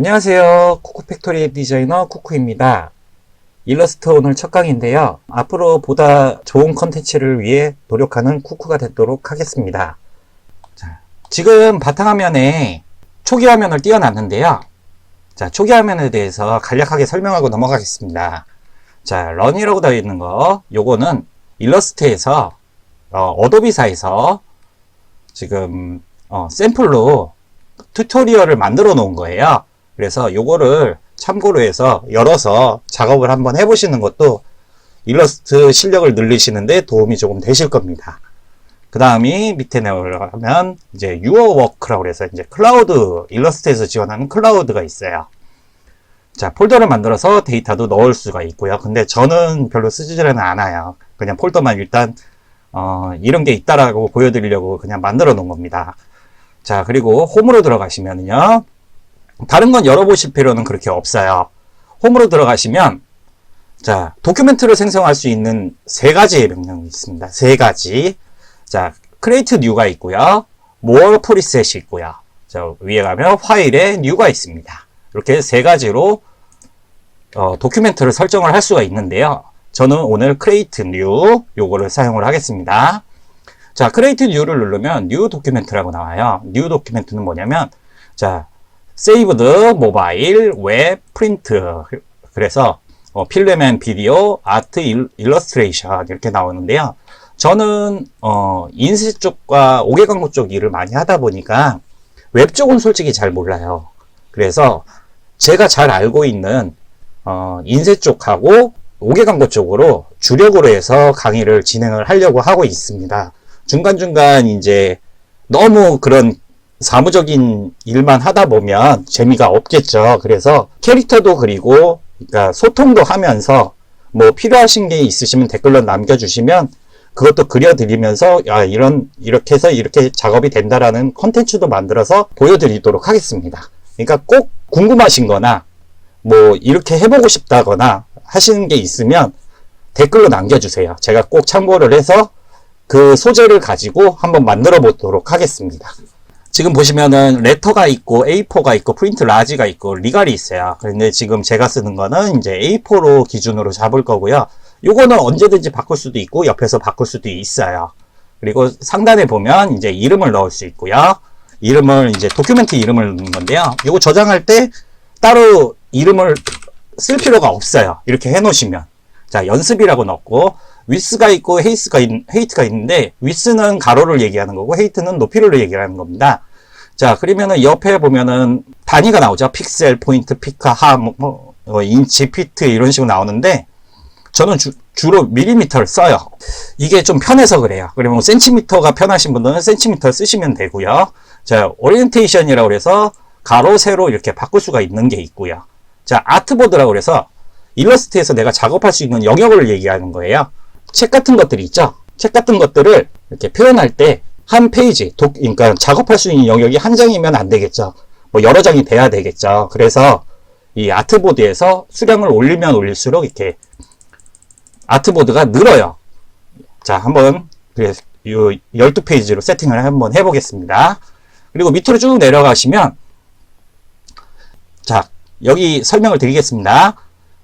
안녕하세요. 쿠쿠팩토리 디자이너 쿠쿠입니다. 일러스트 오늘 첫 강의인데요. 앞으로 보다 좋은 컨텐츠를 위해 노력하는 쿠쿠가 되도록 하겠습니다. 자, 지금 바탕화면에 초기 화면을 띄워놨는데요. 자, 초기 화면에 대해서 간략하게 설명하고 넘어가겠습니다. 자, 런이라고 되어 있는 거, 요거는 일러스트에서 어도비사에서 지금 샘플로 튜토리얼을 만들어 놓은 거예요. 그래서 요거를 참고로 해서 열어서 작업을 한번 해보시는 것도 일러스트 실력을 늘리시는데 도움이 조금 되실 겁니다. 그 다음이 밑에 내려가면 이제 유어워크라고 해서 이제 클라우드, 일러스트에서 지원하는 클라우드가 있어요. 자, 폴더를 만들어서 데이터도 넣을 수가 있고요. 근데 저는 별로 쓰지는 않아요. 그냥 폴더만 일단 이런 게 있다라고 보여드리려고 그냥 만들어 놓은 겁니다. 자, 그리고 홈으로 들어가시면요. 다른 건 열어보실 필요는 그렇게 없어요. 홈으로 들어가시면, 자, 도큐멘트를 생성할 수 있는 세 가지의 명령이 있습니다. 세 가지. 자, create new가 있고요. more preset이 있고요. 자, 위에 가면 파일에 new가 있습니다. 이렇게 세 가지로, 도큐멘트를 설정을 할 수가 있는데요. 저는 오늘 create new, 요거를 사용을 하겠습니다. 자, create new를 누르면 new document라고 나와요. new document는 뭐냐면, 자, saved, mobile, web, print. 그래서, 필름 앤 비디오, 아트, 일러스트레이션 이렇게 나오는데요. 저는, 인쇄 쪽과 5개 광고 쪽 일을 많이 하다 보니까 웹 쪽은 솔직히 잘 몰라요. 그래서 제가 잘 알고 있는, 인쇄 쪽하고 5개 광고 쪽으로 주력으로 해서 강의를 진행을 하려고 하고 있습니다. 중간중간 이제 너무 그런 사무적인 일만 하다 보면 재미가 없겠죠. 그래서 캐릭터도 그리고 그러니까 소통도 하면서 뭐 필요하신 게 있으시면 댓글로 남겨주시면 그것도 그려드리면서 이렇게 해서 이렇게 작업이 된다라는 컨텐츠도 만들어서 보여드리도록 하겠습니다. 그러니까 꼭 궁금하신 거나 뭐 이렇게 해보고 싶다거나 하시는 게 있으면 댓글로 남겨주세요. 제가 꼭 참고를 해서 그 소재를 가지고 한번 만들어 보도록 하겠습니다. 지금 보시면은 레터가 있고 A4가 있고 프린트 라지가 있고 리갈이 있어요. 그런데 지금 제가 쓰는 거는 이제 A4로 기준으로 잡을 거고요. 요거는 언제든지 바꿀 수도 있고 옆에서 바꿀 수도 있어요. 그리고 상단에 보면 이제 이름을 넣을 수 있고요. 이름을 이제 도큐멘트 이름을 넣는 건데요. 요거 저장할 때 따로 이름을 쓸 필요가 없어요. 이렇게 해 놓으시면. 자, 연습이라고 넣고 위스가 있고 헤이트가 있는데 위스는 가로를 얘기하는 거고 헤이트는 높이를 얘기하는 겁니다. 자, 그러면은 옆에 보면은 단위가 나오죠. 픽셀, 포인트, 피카, 하, 인치, 피트 이런 식으로 나오는데 저는 주로 밀리미터를 써요. 이게 좀 편해서 그래요. 그러면 센티미터가 편하신 분들은 센티미터 쓰시면 되고요. 자, 오리엔테이션이라고 해서 가로, 세로 이렇게 바꿀 수가 있는 게 있고요. 자, 아트보드라고 해서 일러스트에서 내가 작업할 수 있는 영역을 얘기하는 거예요. 책 같은 것들이 있죠. 책 같은 것들을 이렇게 표현할 때 한 페이지, 그러니까 작업할 수 있는 영역이 한 장이면 안 되겠죠. 뭐 여러 장이 돼야 되겠죠. 그래서 이 아트보드에서 수량을 올리면 올릴수록 이렇게 아트보드가 늘어요. 자, 한번 그래서 이 12페이지로 세팅을 한번 해보겠습니다. 그리고 밑으로 쭉 내려가시면 자, 여기 설명을 드리겠습니다.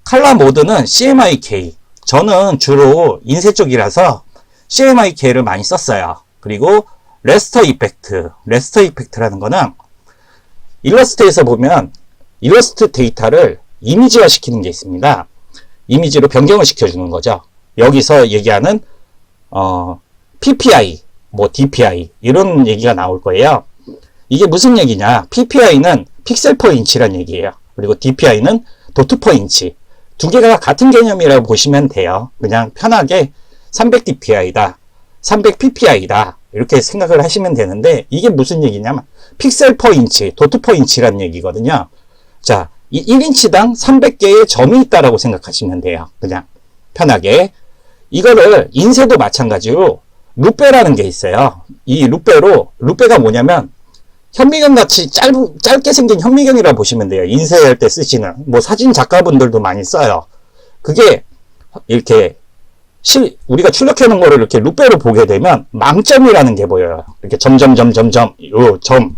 컬러 모드는 CMYK. 저는 주로 인쇄 쪽이라서 CMYK를 많이 썼어요. 그리고 레스터 이펙트. 레스터 이펙트라는 거는 일러스트에서 보면 일러스트 데이터를 이미지화 시키는 게 있습니다. 이미지로 변경을 시켜주는 거죠. 여기서 얘기하는 PPI, 뭐 DPI 이런 얘기가 나올 거예요. 이게 무슨 얘기냐? PPI는 픽셀 퍼 인치란 얘기예요. 그리고 DPI는 도트 퍼 인치. 두 개가 같은 개념이라고 보시면 돼요. 그냥 편하게 300dpi다, 300pp이다 이렇게 생각을 하시면 되는데 이게 무슨 얘기냐면 픽셀 퍼 인치, 도트 퍼 인치라는 얘기거든요. 자, 이 1인치당 300개의 점이 있다라고 생각하시면 돼요. 그냥 편하게. 이거를 인쇄도 마찬가지로 루페라는 게 있어요. 이 루페가 뭐냐면 현미경 같이 짧게 생긴 현미경이라 보시면 돼요. 인쇄할 때 쓰시는. 뭐 사진 작가분들도 많이 써요. 그게 이렇게 우리가 출력해 놓은 거를 이렇게 루페로 보게 되면 망점이라는 게 보여요. 이렇게 점점점점점 요 점.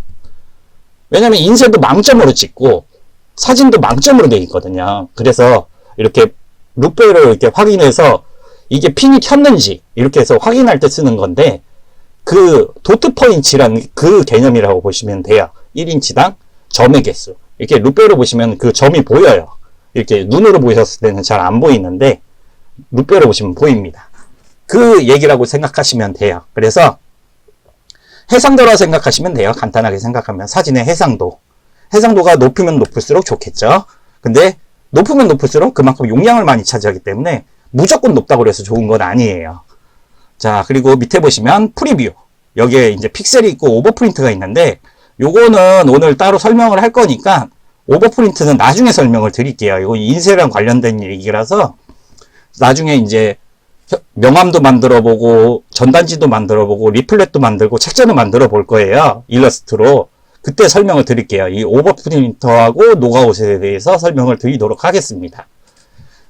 왜냐면 인쇄도 망점으로 찍고 사진도 망점으로 되어 있거든요. 그래서 이렇게 룩배를 이렇게 확인해서 이게 핀이 켰는지 이렇게 해서 확인할 때 쓰는 건데, 그 도트 퍼인치라는 그 개념이라고 보시면 돼요. 1인치당 점의 개수. 이렇게 룩배로 보시면 그 점이 보여요. 이렇게 눈으로 보셨을 때는 잘 안 보이는데 룩배로 보시면 보입니다. 그 얘기라고 생각하시면 돼요. 그래서 해상도라 생각하시면 돼요. 간단하게 생각하면 사진의 해상도가 높으면 높을수록 좋겠죠. 근데 높으면 높을수록 그만큼 용량을 많이 차지하기 때문에 무조건 높다고 해서 좋은 건 아니에요. 자, 그리고 밑에 보시면 프리뷰. 여기에 이제 픽셀이 있고 오버프린트가 있는데, 요거는 오늘 따로 설명을 할 거니까 오버프린트는 나중에 설명을 드릴게요. 이거 인쇄랑 관련된 얘기라서 나중에 이제 명함도 만들어 보고 전단지도 만들어 보고 리플렛도 만들고 책자도 만들어 볼 거예요. 일러스트로. 그때 설명을 드릴게요. 이 오버프린터하고 노가웃에 대해서 설명을 드리도록 하겠습니다.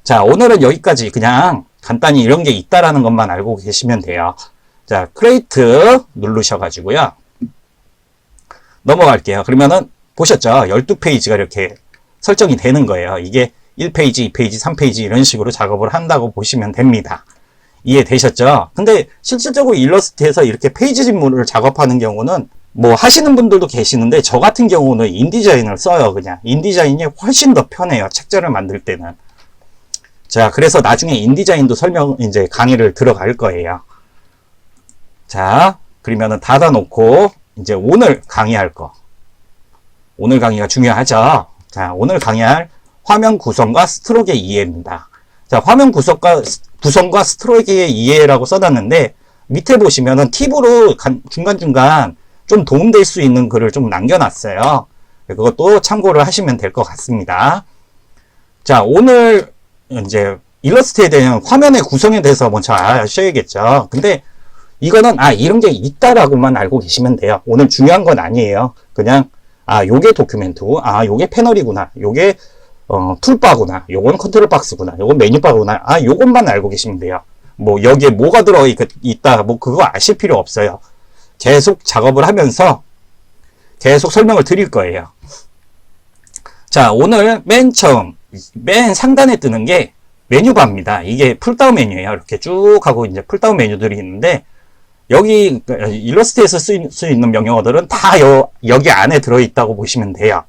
자, 오늘은 여기까지. 그냥 간단히 이런 게 있다라는 것만 알고 계시면 돼요. 자, 크레이트 누르셔가지고요. 넘어갈게요. 그러면은 보셨죠? 12페이지가 이렇게 설정이 되는 거예요. 이게 1페이지, 2페이지, 3페이지 이런 식으로 작업을 한다고 보시면 됩니다. 이해되셨죠? 근데 실질적으로 일러스트에서 이렇게 페이지 진물을 작업하는 경우는 뭐 하시는 분들도 계시는데, 저 같은 경우는 인디자인을 써요. 그냥 인디자인이 훨씬 더 편해요. 책자를 만들 때는. 자, 그래서 나중에 인디자인도 이제 강의를 들어갈 거예요. 자, 그러면은 닫아놓고 이제 오늘 강의할 거. 오늘 강의가 중요하죠. 자, 오늘 강의할 화면 구성과 스트로크의 이해입니다. 자, 화면 구성과 스트로크의 이해라고 써놨는데, 밑에 보시면은 팁으로 중간중간 좀 도움될 수 있는 글을 좀 남겨놨어요. 그것도 참고를 하시면 될 것 같습니다. 자, 오늘 이제 일러스트에 대한 화면의 구성에 대해서 먼저 아셔야겠죠. 근데 이거는 이런 게 있다라고만 알고 계시면 돼요. 오늘 중요한 건 아니에요. 그냥 요게 도큐멘트, 요게 패널이구나, 요게 툴바구나, 요건 컨트롤 박스구나, 요건 메뉴바구나, 요것만 알고 계시면 돼요. 뭐 여기에 뭐가 들어있다, 뭐 그거 아실 필요 없어요. 계속 작업을 하면서 계속 설명을 드릴 거예요. 자, 오늘 맨 상단에 뜨는 게 메뉴바입니다. 이게 풀다운 메뉴예요. 이렇게 쭉 하고 이제 풀다운 메뉴들이 있는데, 여기 일러스트에서 쓸 수 있는 명령어들은 다 여기 안에 들어있다고 보시면 돼요.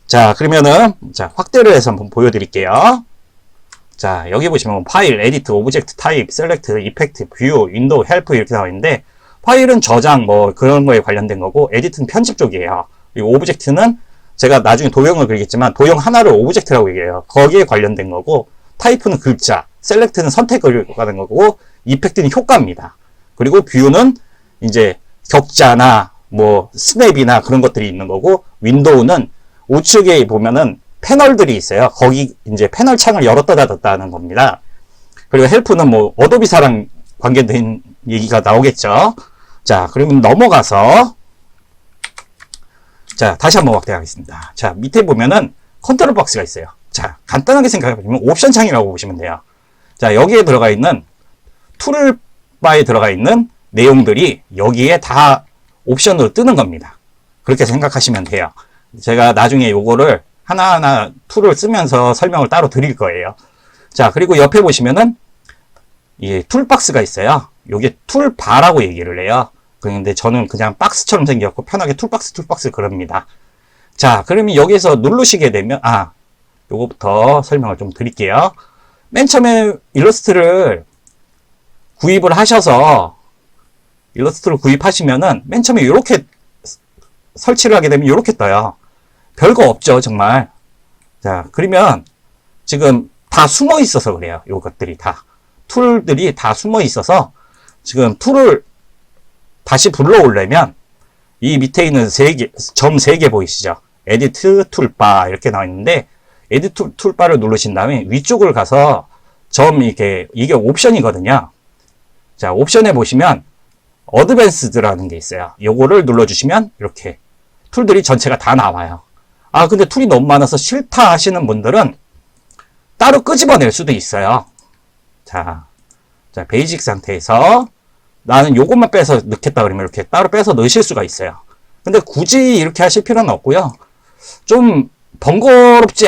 자, 그러면은 확대를 해서 한번 보여드릴게요. 자, 여기 보시면 파일, 에디트, 오브젝트, 타입, 셀렉트, 이펙트, 뷰, 윈도우, 헬프 이렇게 나와 있는데, 파일은 저장 뭐 그런 거에 관련된 거고, 에디트는 편집 쪽이에요. 그리고 오브젝트는 제가 나중에 도형을 그리겠지만 도형 하나를 오브젝트라고 얘기해요. 거기에 관련된 거고, 타입은 글자, 셀렉트는 선택을 하는 거고, 이펙트는 효과입니다. 그리고 뷰는 이제 격자나 뭐 스냅이나 그런 것들이 있는 거고, 윈도우는 우측에 보면은 패널들이 있어요. 거기 이제 패널 창을 열었다 닫았다 하는 겁니다. 그리고 헬프는 뭐 어도비사랑 관계된 얘기가 나오겠죠. 자, 그러면 넘어가서 자, 다시 한번 확대하겠습니다. 자, 밑에 보면은 컨트롤 박스가 있어요. 자, 간단하게 생각해보면 옵션 창이라고 보시면 돼요. 자, 여기에 들어가 있는 툴바에 들어가 있는 내용들이 여기에 다 옵션으로 뜨는 겁니다. 그렇게 생각하시면 돼요. 제가 나중에 요거를 하나하나 툴을 쓰면서 설명을 따로 드릴 거예요. 자, 그리고 옆에 보시면은 이 툴박스가 있어요. 요게 툴바라고 얘기를 해요. 그런데 저는 그냥 박스처럼 생겼고 편하게 툴박스 그럽니다. 자, 그러면 여기서 누르시게 되면 요거부터 설명을 좀 드릴게요. 맨 처음에 일러스트를 구입하시면은 맨 처음에 이렇게 설치를 하게 되면 이렇게 떠요. 별거 없죠, 정말. 자, 그러면 지금 다 숨어 있어서 그래요. 요것들이 다. 툴들이 다 숨어 있어서 지금 툴을 다시 불러오려면 이 밑에 있는 점 3개 보이시죠? 에디트 툴바 이렇게 나와 있는데, 에디트 툴바를 누르신 다음에 위쪽을 가서 이게 옵션이거든요. 자, 옵션에 보시면 어드밴스드라는 게 있어요. 요거를 눌러주시면 이렇게 툴들이 전체가 다 나와요. 근데 툴이 너무 많아서 싫다 하시는 분들은 따로 끄집어낼 수도 있어요. 자, 베이직 상태에서 나는 요것만 빼서 넣겠다 그러면 이렇게 따로 빼서 넣으실 수가 있어요. 근데 굳이 이렇게 하실 필요는 없고요. 좀 번거롭지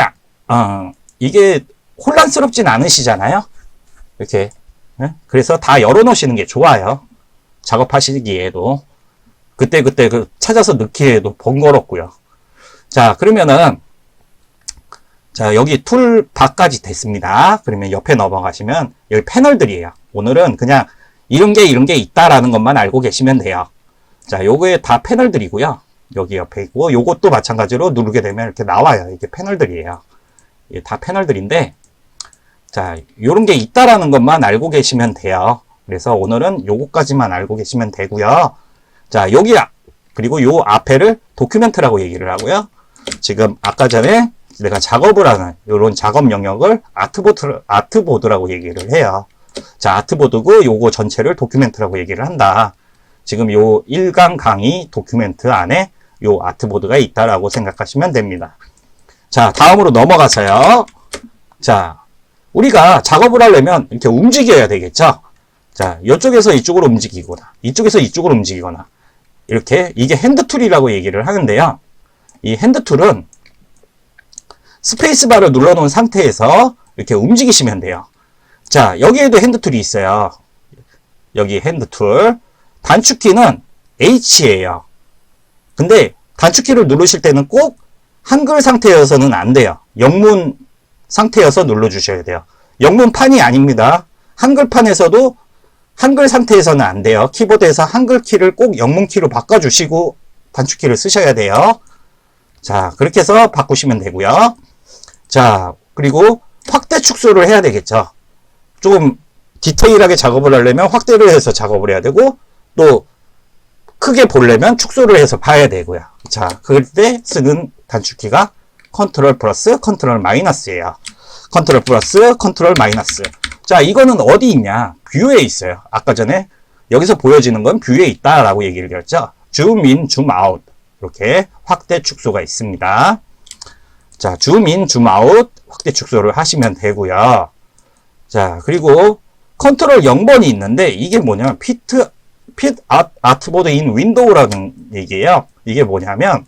이게 혼란스럽진 않으시잖아요. 이렇게. 네? 그래서 다 열어놓으시는 게 좋아요. 작업하시기에도. 그때그때 찾아서 넣기에도 번거롭고요. 자, 그러면은, 자, 여기 툴바까지 됐습니다. 그러면 옆에 넘어가시면, 여기 패널들이에요. 오늘은 그냥 이런 게 있다라는 것만 알고 계시면 돼요. 자, 요거에 다 패널들이고요. 여기 옆에 있고, 요것도 마찬가지로 누르게 되면 이렇게 나와요. 이게 패널들이에요. 이게 다 패널들인데, 자, 요런 게 있다라는 것만 알고 계시면 돼요. 그래서 오늘은 요거까지만 알고 계시면 되고요. 자, 여기, 그리고 요 앞에를 도큐멘트라고 얘기를 하고요. 지금 아까 전에 내가 작업을 하는 요런 작업 영역을 아트보드라고 얘기를 해요. 자, 아트보드고 요거 전체를 도큐멘트라고 얘기를 한다. 지금 요 1강 강의 도큐멘트 안에 요 아트보드가 있다라고 생각하시면 됩니다. 자, 다음으로 넘어가서요. 자, 우리가 작업을 하려면 이렇게 움직여야 되겠죠? 자, 이쪽에서 이쪽으로 움직이거나, 이쪽에서 이쪽으로 움직이거나, 이렇게, 이게 핸드툴이라고 얘기를 하는데요. 이 핸드툴은 스페이스바를 눌러놓은 상태에서 이렇게 움직이시면 돼요. 자, 여기에도 핸드툴이 있어요. 여기 핸드툴. 단축키는 H예요. 근데 단축키를 누르실 때는 꼭 한글 상태여서는 안 돼요. 영문 상태여서 눌러주셔야 돼요. 영문판이 아닙니다. 한글판에서도 한글 상태에서는 안 돼요. 키보드에서 한글 키를 꼭 영문 키로 바꿔주시고 단축키를 쓰셔야 돼요. 자, 그렇게 해서 바꾸시면 되고요. 자, 그리고 확대 축소를 해야 되겠죠. 조금 디테일하게 작업을 하려면 확대를 해서 작업을 해야 되고, 또 크게 보려면 축소를 해서 봐야 되고요. 자, 그럴 때 쓰는 단축키가 컨트롤 플러스 컨트롤 마이너스예요. 컨트롤 플러스 컨트롤 마이너스. 자, 이거는 어디 있냐? 뷰에 있어요. 아까 전에 여기서 보여지는 건 뷰에 있다라고 얘기를 드렸죠. 줌 인, 줌 아웃. 이렇게 확대 축소가 있습니다. 자, 줌 인, 줌 아웃 확대 축소를 하시면 되고요. 자, 그리고 컨트롤 0번이 있는데 이게 뭐냐면 핏 아트보드 인 윈도우라는 얘기예요. 이게 뭐냐면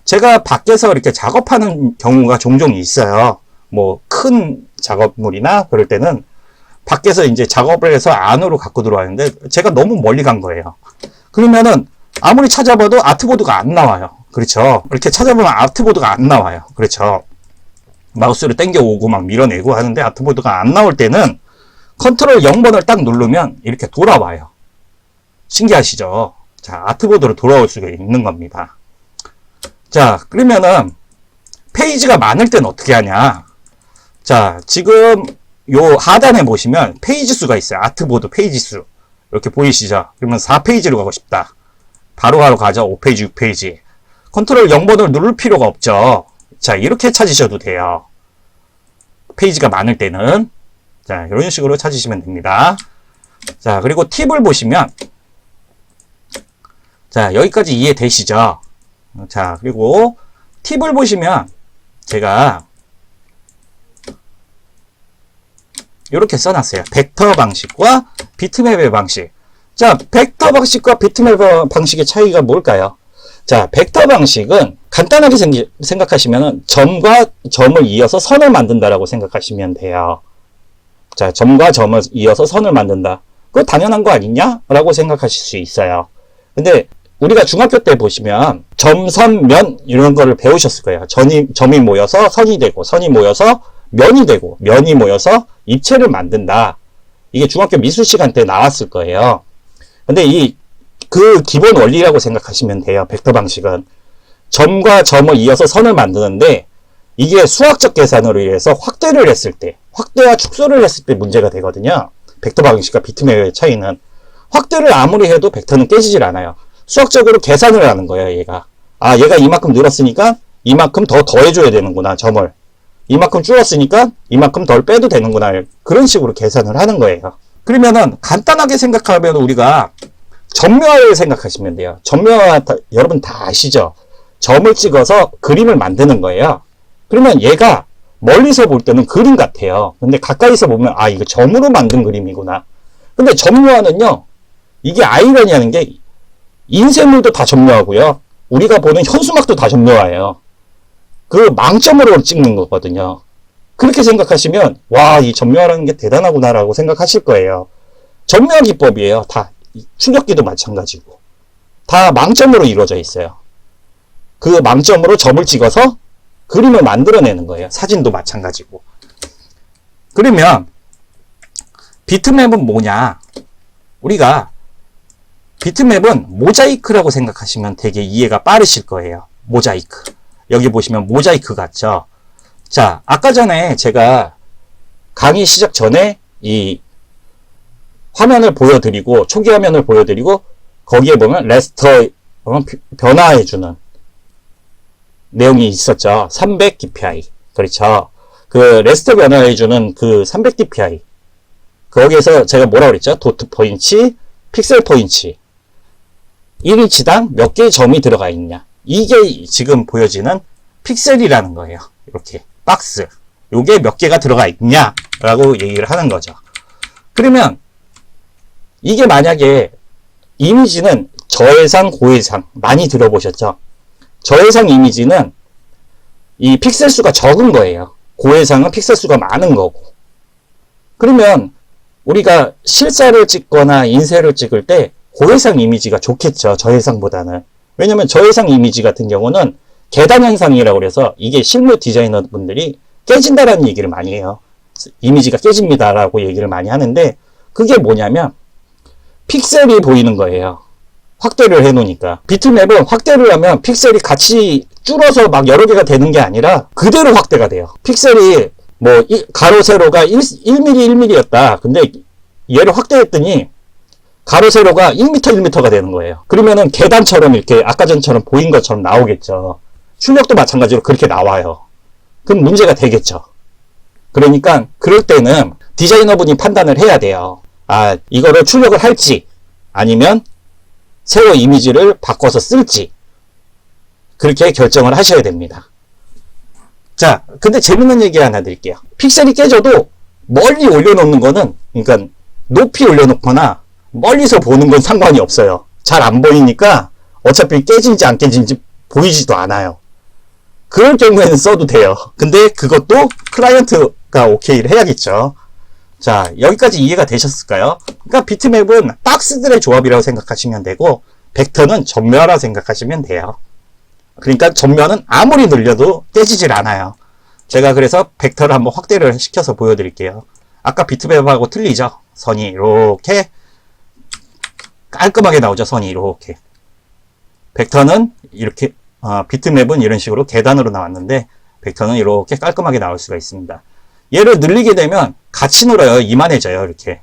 제가 밖에서 이렇게 작업하는 경우가 종종 있어요. 뭐 큰 작업물이나 그럴 때는 밖에서 이제 작업을 해서 안으로 갖고 들어왔는데 제가 너무 멀리 간 거예요. 그러면은 아무리 찾아봐도 아트보드가 안 나와요. 그렇죠. 이렇게 찾아보면 아트보드가 안 나와요. 그렇죠. 마우스를 당겨오고 막 밀어내고 하는데 아트보드가 안 나올 때는 컨트롤 0번을 딱 누르면 이렇게 돌아와요. 신기하시죠? 자, 아트보드로 돌아올 수가 있는 겁니다. 자, 그러면은 페이지가 많을 땐 어떻게 하냐? 자, 지금 요 하단에 보시면 페이지 수가 있어요. 아트보드 페이지 수. 이렇게 보이시죠? 그러면 4페이지로 가고 싶다. 바로 가죠. 5페이지, 6페이지. 컨트롤 0번을 누를 필요가 없죠. 자, 이렇게 찾으셔도 돼요. 페이지가 많을 때는. 자, 이런 식으로 찾으시면 됩니다. 자, 그리고 팁을 보시면, 자, 여기까지 이해되시죠? 자, 그리고 팁을 보시면, 제가, 이렇게 써놨어요. 벡터 방식과 비트맵의 방식. 자, 벡터 방식과 비트맵 방식의 차이가 뭘까요? 자, 벡터 방식은 간단하게 생각하시면 점과 점을 이어서 선을 만든다라고 생각하시면 돼요. 자, 점과 점을 이어서 선을 만든다. 그거 당연한 거 아니냐? 라고 생각하실 수 있어요. 근데 우리가 중학교 때 보시면 점, 선, 면 이런 거를 배우셨을 거예요. 점이 모여서 선이 되고, 선이 모여서 면이 되고, 면이 모여서 입체를 만든다. 이게 중학교 미술 시간 때 나왔을 거예요. 근데 그 기본 원리라고 생각하시면 돼요. 벡터 방식은. 점과 점을 이어서 선을 만드는데, 이게 수학적 계산으로 인해서 확대를 했을 때, 확대와 축소를 했을 때 문제가 되거든요. 벡터 방식과 비트맵의 차이는. 확대를 아무리 해도 벡터는 깨지질 않아요. 수학적으로 계산을 하는 거예요, 얘가. 아, 얘가 이만큼 늘었으니까 이만큼 더 더해줘야 되는구나, 점을. 이만큼 줄었으니까 이만큼 덜 빼도 되는구나. 그런 식으로 계산을 하는 거예요. 그러면은 간단하게 생각하면 우리가 점묘화를 생각하시면 돼요. 점묘화 여러분 다 아시죠? 점을 찍어서 그림을 만드는 거예요. 그러면 얘가 멀리서 볼 때는 그림 같아요. 근데 가까이서 보면 아, 이거 점으로 만든 그림이구나. 근데 점묘화는요, 이게 아이러니하는 게 인쇄물도 다 점묘하고요. 우리가 보는 현수막도 다 점묘해요. 그 망점으로 찍는 거거든요. 그렇게 생각하시면 와, 이 전묘하라는 게 대단하구나라고 생각하실 거예요. 전묘 기법이에요. 다 출력기도 마찬가지고 다 망점으로 이루어져 있어요. 그 망점으로 점을 찍어서 그림을 만들어내는 거예요. 사진도 마찬가지고. 그러면 비트맵은 뭐냐? 우리가 비트맵은 모자이크라고 생각하시면 되게 이해가 빠르실 거예요. 모자이크. 여기 보시면 모자이크 같죠? 자, 아까 전에 제가 강의 시작 전에 이 화면을 보여드리고, 초기 화면을 보여드리고, 거기에 보면 레스터 변화해주는 내용이 있었죠. 300 dpi. 그렇죠. 그 레스터 변화해주는 그 300 dpi. 거기에서 제가 뭐라고 그랬죠? 도트 포인치, 픽셀 포인치. 1인치당 몇 개의 점이 들어가 있냐. 이게 지금 보여지는 픽셀이라는 거예요. 이렇게 박스. 요게 몇 개가 들어가 있냐라고 얘기를 하는 거죠. 그러면 이게 만약에 이미지는 저해상, 고해상 많이 들어보셨죠? 저해상 이미지는 이 픽셀 수가 적은 거예요. 고해상은 픽셀 수가 많은 거고. 그러면 우리가 실사를 찍거나 인쇄를 찍을 때 고해상 이미지가 좋겠죠. 저해상보다는. 왜냐면 저해상 이미지 같은 경우는 계단 현상이라고 그래서 이게 실무 디자이너 분들이 깨진다라는 얘기를 많이 해요. 이미지가 깨집니다라고 얘기를 많이 하는데 그게 뭐냐면 픽셀이 보이는 거예요. 확대를 해 놓으니까. 비트맵은 확대를 하면 픽셀이 같이 줄어서 막 여러 개가 되는 게 아니라 그대로 확대가 돼요. 픽셀이 뭐 가로 세로가 1mm 1mm였다. 근데 얘를 확대했더니 가로 세로가 1m 1m가 되는 거예요. 그러면은 계단처럼 이렇게 아까 전처럼 보인 것처럼 나오겠죠. 출력도 마찬가지로 그렇게 나와요. 그럼 문제가 되겠죠. 그러니까 그럴 때는 디자이너분이 판단을 해야 돼요. 아, 이거를 출력을 할지 아니면 새로 이미지를 바꿔서 쓸지 그렇게 결정을 하셔야 됩니다. 자, 근데 재밌는 얘기 하나 드릴게요. 픽셀이 깨져도 멀리 올려놓는 거는, 그러니까 높이 올려놓거나 멀리서 보는 건 상관이 없어요. 잘 안 보이니까 어차피 깨진지 안 깨진지 보이지도 않아요. 그럴 경우에는 써도 돼요. 근데 그것도 클라이언트가 오케이를 해야겠죠. 자, 여기까지 이해가 되셨을까요? 그러니까 비트맵은 박스들의 조합이라고 생각하시면 되고 벡터는 전면이라고 생각하시면 돼요. 그러니까 전면은 아무리 늘려도 깨지질 않아요. 제가 그래서 벡터를 한번 확대를 시켜서 보여드릴게요. 아까 비트맵하고 틀리죠? 선이 이렇게 깔끔하게 나오죠? 선이 이렇게. 벡터는 이렇게, 비트맵은 이런 식으로 계단으로 나왔는데 벡터는 이렇게 깔끔하게 나올 수가 있습니다. 얘를 늘리게 되면 같이 늘어요. 이만해져요. 이렇게.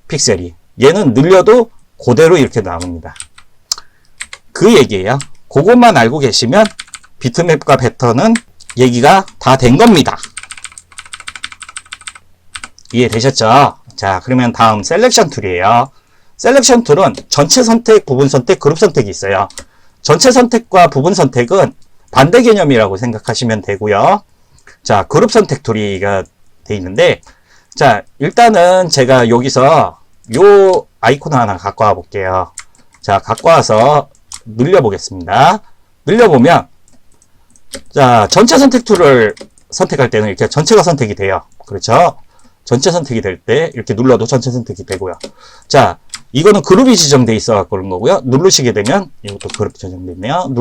픽셀이. 얘는 늘려도 그대로 이렇게 나옵니다. 그 얘기예요. 그것만 알고 계시면 비트맵과 벡터는 얘기가 다 된 겁니다. 이해되셨죠? 자, 그러면 다음 셀렉션 툴이에요. 셀렉션 툴은 전체 선택, 부분 선택, 그룹 선택이 있어요. 전체 선택과 부분 선택은 반대 개념이라고 생각하시면 되고요. 자, 그룹 선택 툴이가 돼 있는데, 자, 일단은 제가 여기서 요 아이콘 하나 갖고 와 볼게요. 자, 갖고 와서 늘려보겠습니다. 늘려보면, 자, 전체 선택 툴을 선택할 때는 이렇게 전체가 선택이 돼요. 그렇죠? 전체 선택이 될 때 이렇게 눌러도 전체 선택이 되고요. 자, 이거는 그룹이 지정돼 있어 갖고 그런 거고요. 누르시게 되면 이것도 그룹 지정돼 있네요.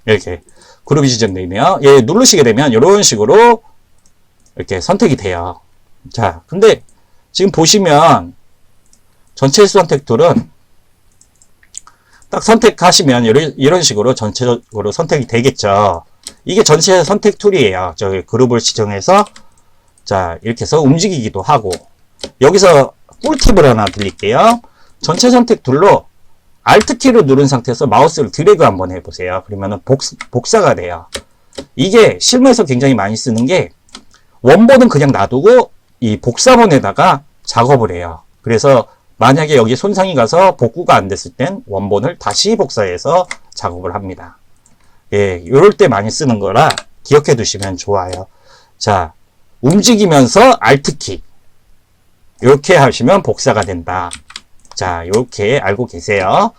이렇게 그룹이 지정돼 있네요. 얘 누르시게 되면 이런 식으로 이렇게 선택이 돼요. 자, 근데 지금 보시면 전체 선택 툴은 딱 선택하시면 이런 식으로 전체적으로 선택이 되겠죠. 이게 전체 선택 툴이에요. 저기 그룹을 지정해서 자, 이렇게 해서 움직이기도 하고. 여기서 꿀팁을 하나 드릴게요. 전체 선택 툴로 Alt키를 누른 상태에서 마우스를 드래그 한번 해보세요. 그러면은 복사가 돼요. 이게 실무에서 굉장히 많이 쓰는 게 원본은 그냥 놔두고 이 복사본에다가 작업을 해요. 그래서 만약에 여기 손상이 가서 복구가 안 됐을 땐 원본을 다시 복사해서 작업을 합니다. 예, 요럴 때 많이 쓰는 거라 기억해 두시면 좋아요. 자, 움직이면서 Alt키. 이렇게 하시면 복사가 된다. 자, 이렇게 알고 계세요.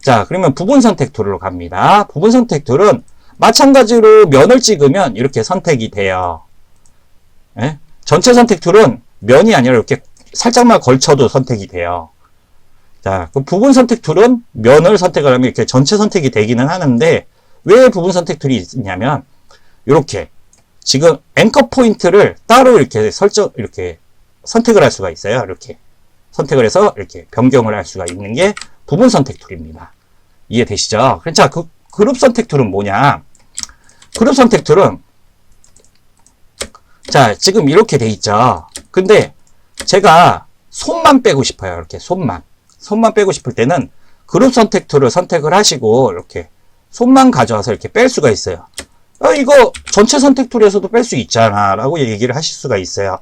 자, 그러면 부분 선택 툴로 갑니다. 부분 선택 툴은 마찬가지로 면을 찍으면 이렇게 선택이 돼요. 예? 전체 선택 툴은 면이 아니라 이렇게 살짝만 걸쳐도 선택이 돼요. 자, 그 부분 선택 툴은 면을 선택을 하면 이렇게 전체 선택이 되기는 하는데, 왜 부분 선택 툴이 있냐면, 이렇게 지금 앵커 포인트를 따로 이렇게 이렇게 선택을 할 수가 있어요. 이렇게 선택을 해서 이렇게 변경을 할 수가 있는 게 부분 선택 툴입니다. 이해되시죠? 자, 그 그룹 선택 툴은 뭐냐? 그룹 선택 툴은, 자, 지금 이렇게 돼 있죠. 근데 제가 손만 빼고 싶어요. 이렇게 손만 빼고 싶을 때는 그룹 선택 툴을 선택을 하시고 이렇게 손만 가져와서 이렇게 뺄 수가 있어요. 이거 전체 선택 툴에서도 뺄 수 있잖아 라고 얘기를 하실 수가 있어요.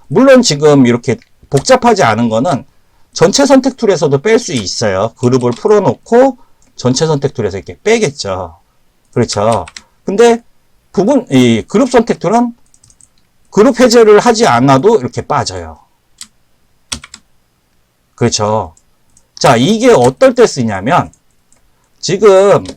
물론 지금 이렇게 복잡하지 않은 거는 전체 선택 툴에서도 뺄 수 있어요. 그룹을 풀어놓고 전체 선택 툴에서 이렇게 빼겠죠. 그렇죠. 근데 이 그룹 선택 툴은 그룹 해제를 하지 않아도 이렇게 빠져요. 그렇죠. 자, 이게 어떨 때 쓰냐면, 지금